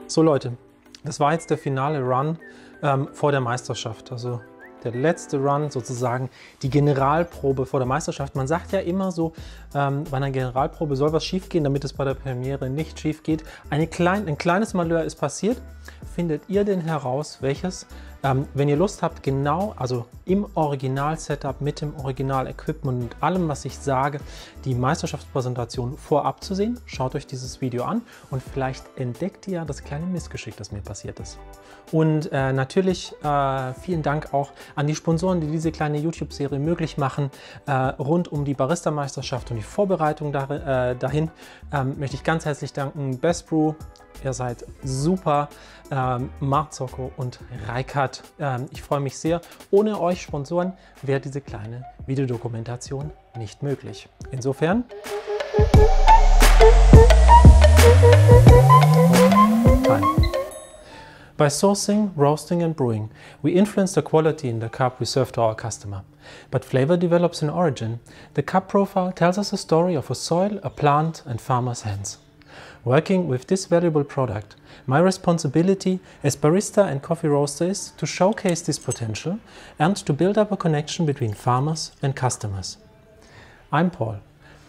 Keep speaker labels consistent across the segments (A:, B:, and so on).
A: So Leute, das war jetzt der finale Run vor der Meisterschaft, also der letzte Run sozusagen, die Generalprobe vor der Meisterschaft. Man sagt ja immer so, bei einer Generalprobe soll was schief gehen, damit es bei der Premiere nicht schief geht. Ein kleines Malheur ist passiert. Findet ihr denn heraus, welches? Wenn ihr Lust habt, genau, also im Original-Setup mit dem Original-Equipment und allem, was ich sage, die Meisterschaftspräsentation vorab zu sehen, schaut euch dieses Video an und vielleicht entdeckt ihr das kleine Missgeschick, das mir passiert ist. Und natürlich vielen Dank auch an die Sponsoren, die diese kleine YouTube-Serie möglich machen. Rund um die Baristameisterschaft und die Vorbereitung dahin möchte ich ganz herzlich danken. Best Brew, ihr seid super. Marzocco und Reikert. Ich freue mich sehr. Ohne euch Sponsoren wäre diese kleine Videodokumentation nicht möglich. Insofern by sourcing, roasting and brewing, we influence the quality in the cup we serve to our customer. But flavor develops in origin. The cup profile tells us a story of a soil, a plant and farmer's hands. Working with this valuable product, my responsibility as barista and coffee roaster is to showcase this potential and to build up a connection between farmers and customers. I'm Paul,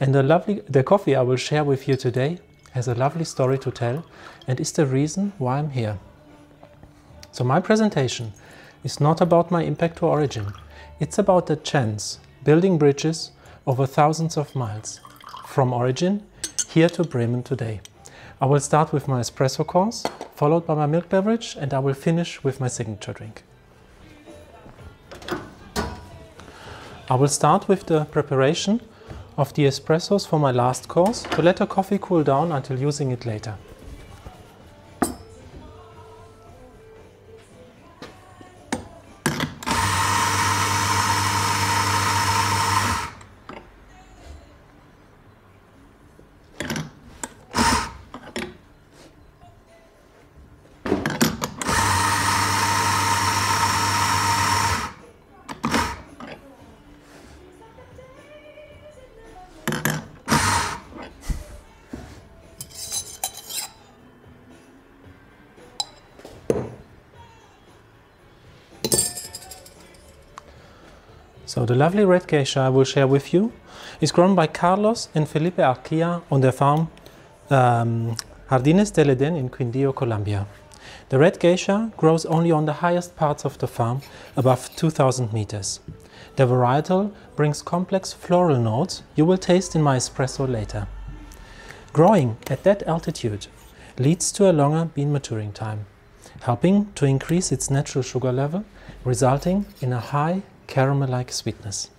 A: and the coffee I will share with you today has a lovely story to tell and is the reason why I'm here. So my presentation is not about my impact to origin. It's about the chance building bridges over thousands of miles from origin here to Bremen today. I will start with my espresso course, followed by my milk beverage, and I will finish with my signature drink. I will start with the preparation of the espressos for my last course to let the coffee cool down until using it later. So the lovely red geisha I will share with you is grown by Carlos and Felipe Arquia on their farm Jardines del Edén in Quindío, Colombia. The red geisha grows only on the highest parts of the farm, above 2000 meters. The varietal brings complex floral notes you will taste in my espresso later. Growing at that altitude leads to a longer bean maturing time, helping to increase its natural sugar level, resulting in a high caramel-like sweetness.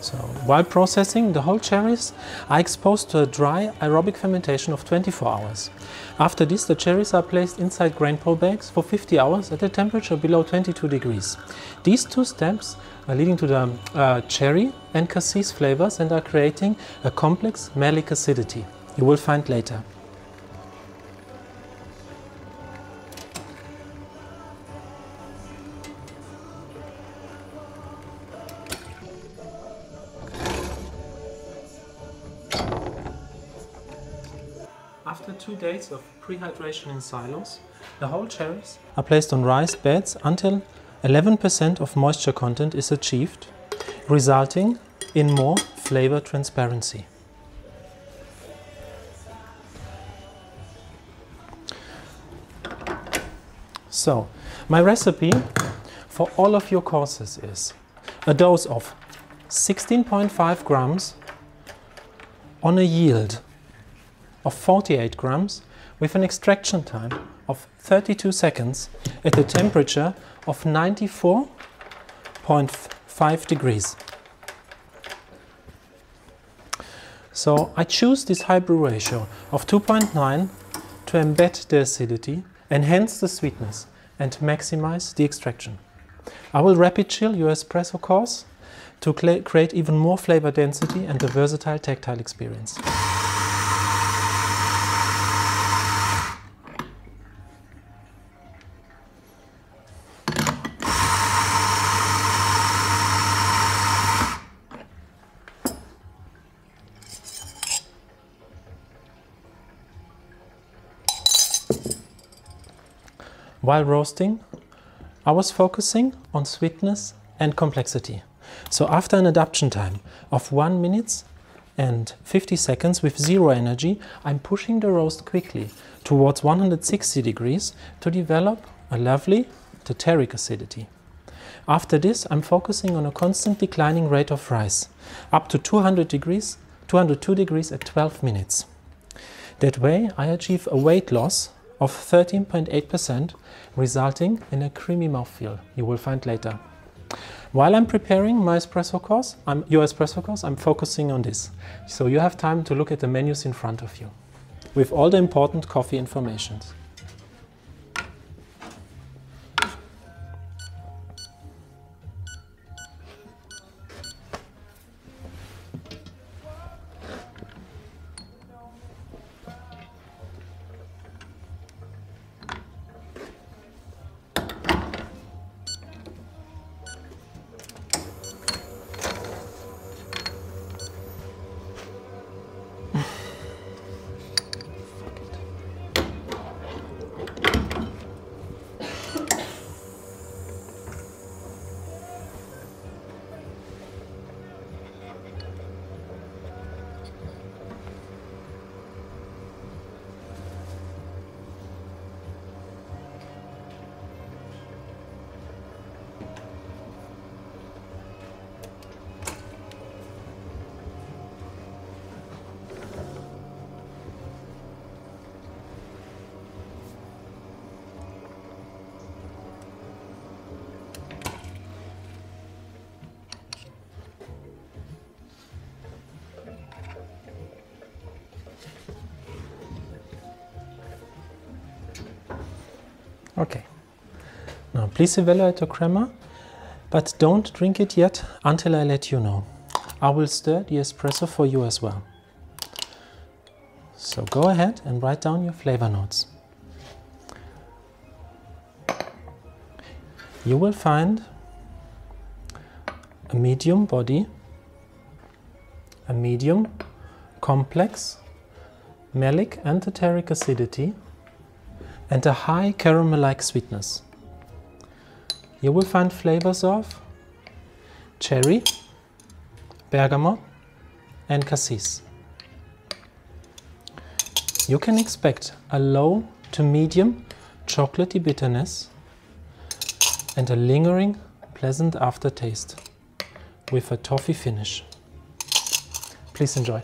A: So, while processing, the whole cherries are exposed to a dry aerobic fermentation of 24 hours. After this, the cherries are placed inside grain pro bags for 50 hours at a temperature below 22 degrees. These two steps are leading to the cherry and cassis flavors and are creating a complex malic acidity you will find later. After 2 days of prehydration in silos, the whole cherries are placed on raised beds until 11% of moisture content is achieved, resulting in more flavor transparency. So, my recipe for all of your courses is a dose of 16.5 grams on a yield of 48 grams with an extraction time of 32 seconds at a temperature of 94.5 degrees. So I choose this high brew ratio of 2.9 to embed the acidity, enhance the sweetness and maximize the extraction. I will rapid chill your espresso course to create even more flavor density and a versatile tactile experience. While roasting, I was focusing on sweetness and complexity. So after an adaptation time of 1 minute and 50 seconds with zero energy, I'm pushing the roast quickly towards 160 degrees to develop a lovely tartaric acidity. After this, I'm focusing on a constant declining rate of rise, up to 202 degrees at 12 minutes. That way, I achieve a weight loss of 13.8%, resulting in a creamy mouthfeel you will find later. While I'm preparing my espresso course, your espresso course, I'm focusing on this. So you have time to look at the menus in front of you with all the important coffee information. Okay, now please evaluate your crema, but don't drink it yet until I let you know. I will stir the espresso for you as well. So go ahead and write down your flavor notes. You will find a medium body, a medium complex malic and tartaric acidity, and a high caramel-like sweetness. You will find flavors of cherry, bergamot, and cassis. You can expect a low to medium chocolatey bitterness and a lingering, pleasant aftertaste with a toffee finish. Please enjoy.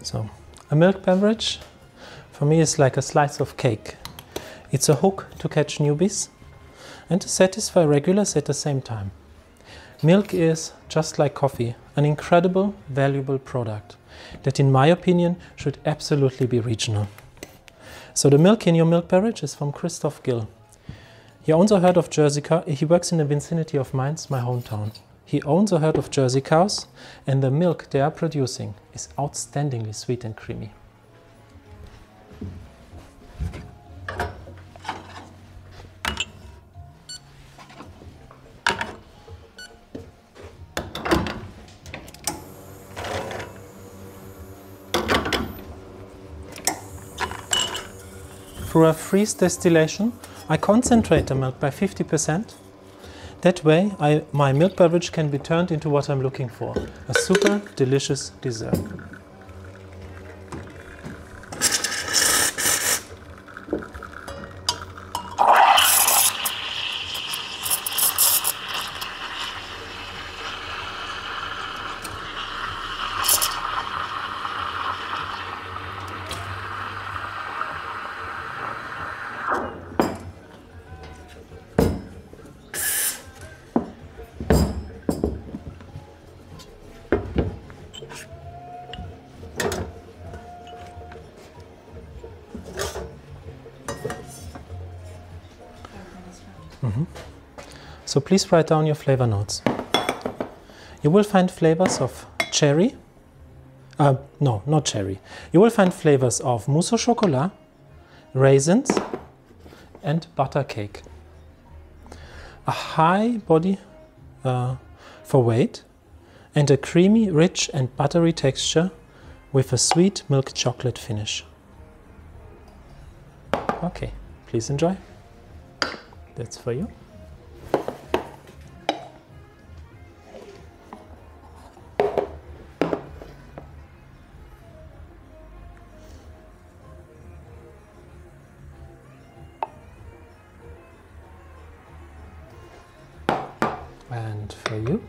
A: So, a milk beverage for me is like a slice of cake. It's a hook to catch newbies and to satisfy regulars at the same time. Milk is, just like coffee, an incredible, valuable product that, in my opinion, should absolutely be regional. So the milk in your milk beverage is from Christoph Gill. He owns a herd of Jersey cows. He works in the vicinity of Mainz, my hometown. He owns a herd of Jersey cows, and the milk they are producing is outstandingly sweet and creamy. Through a freeze distillation, I concentrate the milk by 50%. That way, my milk beverage can be turned into what I'm looking for, a super delicious dessert. So please write down your flavor notes. You will find flavors of cherry. No, not cherry. You will find flavors of mousse au chocolat, raisins, and butter cake. A high body for weight, and a creamy, rich, and buttery texture with a sweet milk chocolate finish. Okay, please enjoy. That's for you. And for you.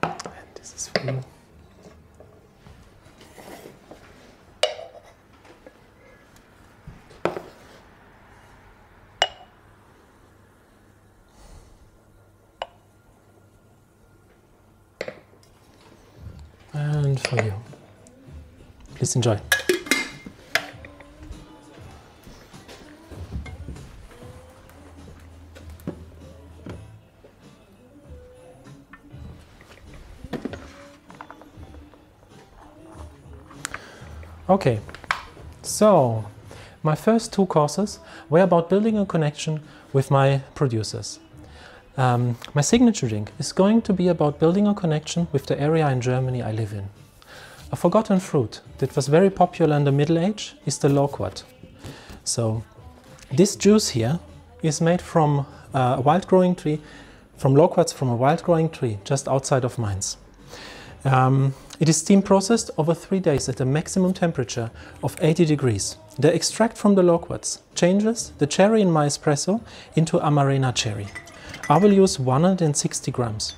A: And this is for you. And for you. Please enjoy. Okay, so my first two courses were about building a connection with my producers. My signature drink is going to be about building a connection with the area in Germany I live in. A forgotten fruit that was very popular in the Middle Age is the loquat. So this juice here is made from a wild growing tree, from loquats from a wild growing tree just outside of Mainz. It is steam processed over 3 days at a maximum temperature of 80 degrees. The extract from the loquats changes the cherry in my espresso into Amarena cherry. I will use 160 grams.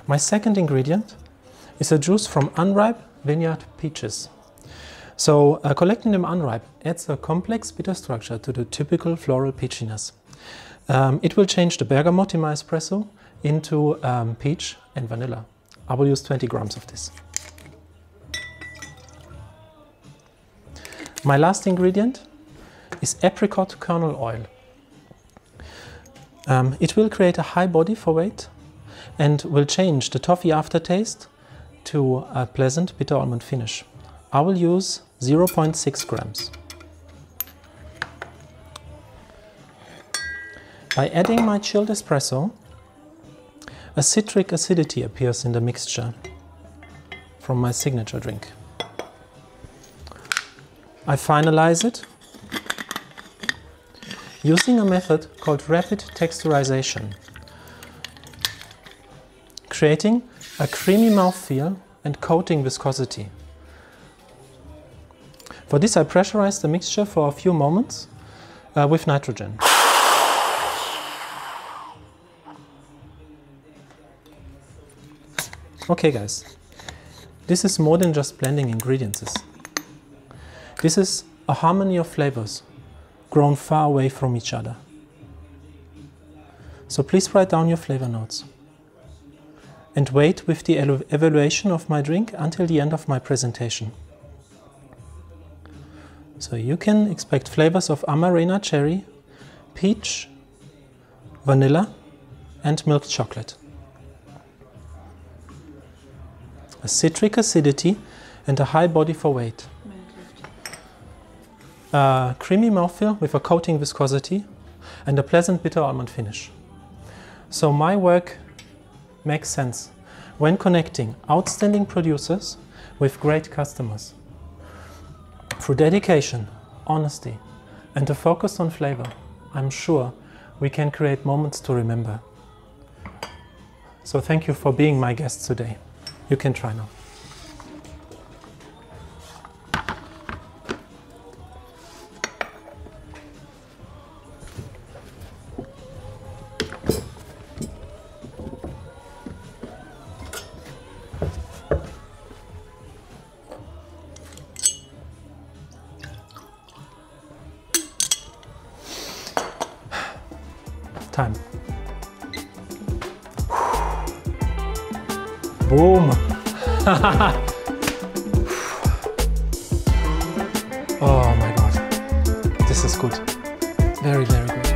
A: My second ingredient is a juice from unripe vineyard peaches. So collecting them unripe adds a complex bitter structure to the typical floral peachiness. It will change the bergamot in my espresso into peach and vanilla. I will use 20 grams of this. My last ingredient is apricot kernel oil. It will create a high body for weight and will change the toffee aftertaste to a pleasant bitter almond finish. I will use 0.6 grams. By adding my chilled espresso, a citric acidity appears in the mixture from my signature drink. I finalize it using a method called rapid texturization, creating a creamy mouthfeel and coating viscosity. For this I pressurize the mixture for a few moments with nitrogen. Okay guys, this is more than just blending ingredients. This is a harmony of flavors grown far away from each other. So please write down your flavor notes and wait with the evaluation of my drink until the end of my presentation. So you can expect flavors of Amarena cherry, peach, vanilla and milk chocolate. A citric acidity and a high body for weight. creamy mouthfeel with a coating viscosity and a pleasant bitter almond finish. So my work makes sense when connecting outstanding producers with great customers. Through dedication, honesty, and a focus on flavor, I'm sure we can create moments to remember. So thank you for being my guest today. You can try now. Time. Boom! Oh my God, this is good. Very, very good.